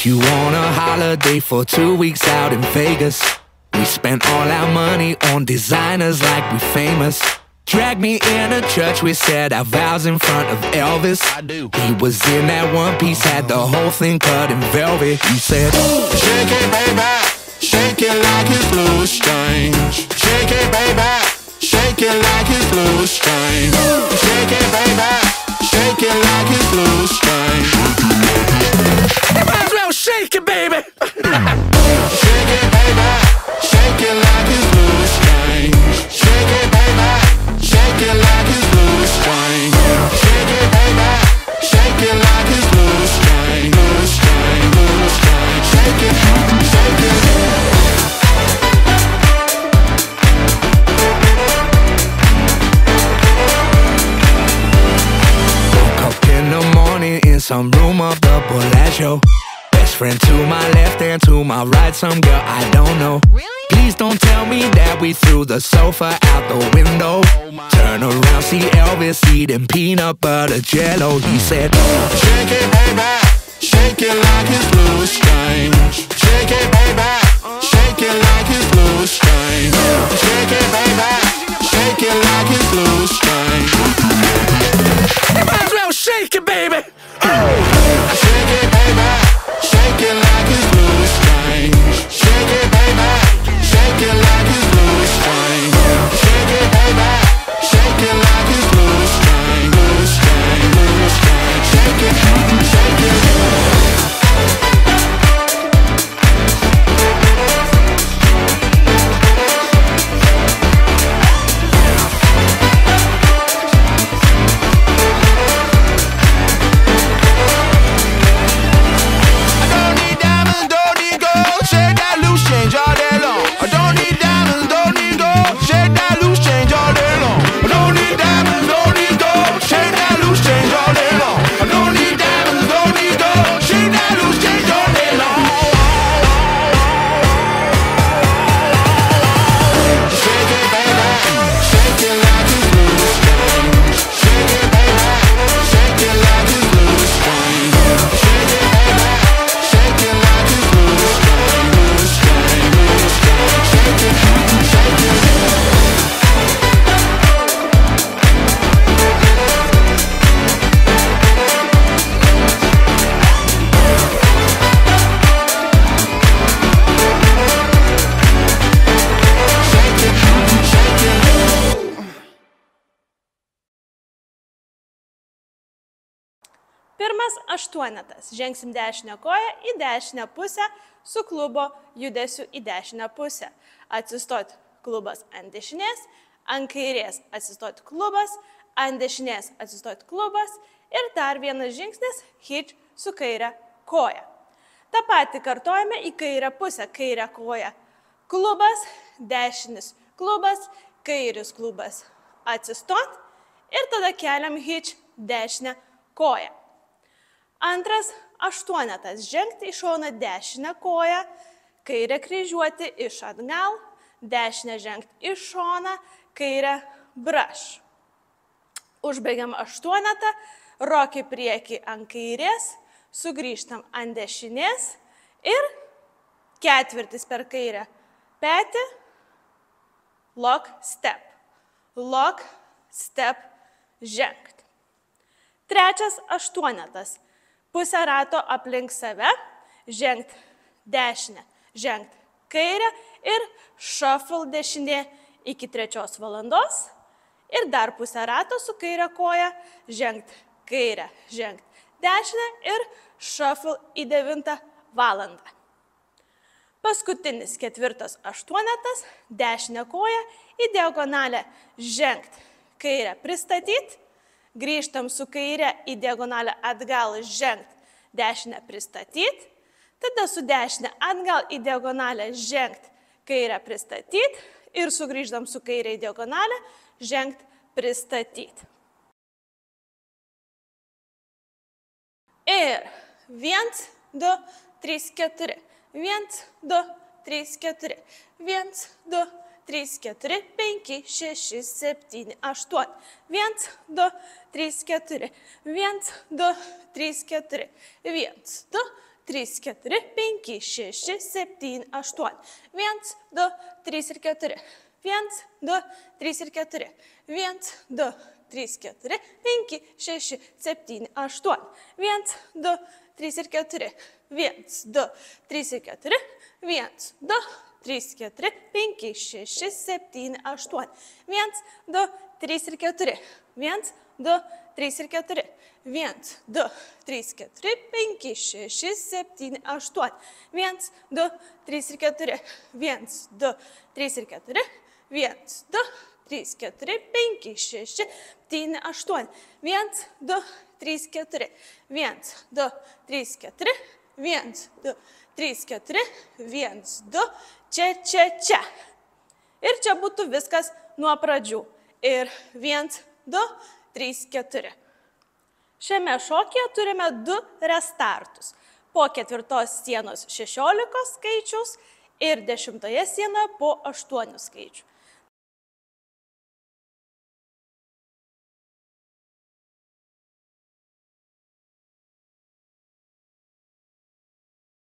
Took you on a holiday for 2 weeks out in Vegas. We spent all our money on designers like we famous. Dragged me in a church, we said our vows in front of Elvis. I do. He was in that one piece, had the whole thing cut in velvet. He said, shake it, baby, shake it like it's blue strange. Shake it, baby, shake it like it's blue strange. Shake it, baby, shake it like it's blue strange. you might as well shake it, baby. Shake it, baby, shake it like it's blue strange. Shake it, baby, shake it like it's blue strange. Shake it, baby, shake it like it's blue strange. Blue strange, blue strange. Shake it, shake it. Woke up in the morning in some room of the Bellagio. Best friend to my left and to my right, some girl I don't know. Really? Please don't tell me that we threw the sofa out the window. Turn around, see Elvis eating peanut butter jello. He said, Shake it, baby, shake it like it's blue strange. Shake it, baby, shake it like it's blue strange. Shake it, baby, shake it like it's blue strange. you might as well shake it, baby. Shake it, baby, shake it like it's blue strange. Shake it, baby, shake it like it's blue strange. Shake it, baby, shake it like it's blue strange. Blue strange, blue strange. Shake it, shake it. Pirmas aštuonetas. Žengsim dešinę koją į dešinę pusę su klubo judesiu į dešinę pusę. Atsistot klubas ant dešinės, ant kairės atsistot klubas, ant dešinės atsistot klubas ir dar vienas žingsnis hitch su kairė koja. Ta patį kartojame į kairę pusę, kairę koją. Klubas, dešinis klubas, kairis klubas. Atsistot ir tada keliam hitch dešinę koją. Antras aštuonetas. Žengti į šoną dešinę koją, kairę kryžiuoti iš atgal, dešinę žengti į šoną, kairę brush. Užbaigiam aštuonetą, rok į priekį ant kairės, sugrįžtam ant dešinės ir ketvirtis per kairę petį, lock, step, žengt. Trečias aštuonetas. Pusę rato aplink save, žengt dešinę, žengt kairę ir shuffle dešinė iki 3 valandos. Ir dar pusę rato su kairę koja, žengt kairę, žengt dešinę ir shuffle į 9 valandą. Paskutinis ketvirtas aštuonetas, dešinę koją į diagonalę žengt kairę pristatyti. Grįžtam su kairė į diagonalę atgal žengt, dešinę pristatyti, tada su dešinę atgal į diagonalę žengt, kairę pristatyti ir sugrįžtam su kairė į diagonalę žengt, pristatyti. Ir 1, 2, 3, 4, 1, 2, 3, 4, 1, 2, 3, 4, 5, 6, 7, 8, 1, 2, 3, 4, 1, 2, 3, 4, 1, 2, 3, 4, 5, 6, 7, 8. 1, 2, 3 ir 4. 1, 2, 3 ir 4. 1, 2, 3, 4, 5, 6, 7, 8. 1, 2, 3 ir 4. 1, 2, 3 ir 4. 1, 2, 3, 4, 5, 6, 7, 8. 1, 2, 3 ir 4. 1, 2, 3 ir 4. 1, 2, 3, 4, 5, 6, 7, 8. 1, 2, 3 ir 4. 1, 2, 3 ir 4. 1, 2, 3, 4, 5, 6, 7, 8. 1, 2, 3, 4. 1, 2, 3, 4. 1, 2, 3, 4. 1, 2, čia. Ir čia būtų viskas nuo pradžių. Ir 1, 2, 3, 4. Šiame šokyje turime 2 restartus. Po 4 sienos 16 skaičiaus ir 10 sienoje po 8 skaičių.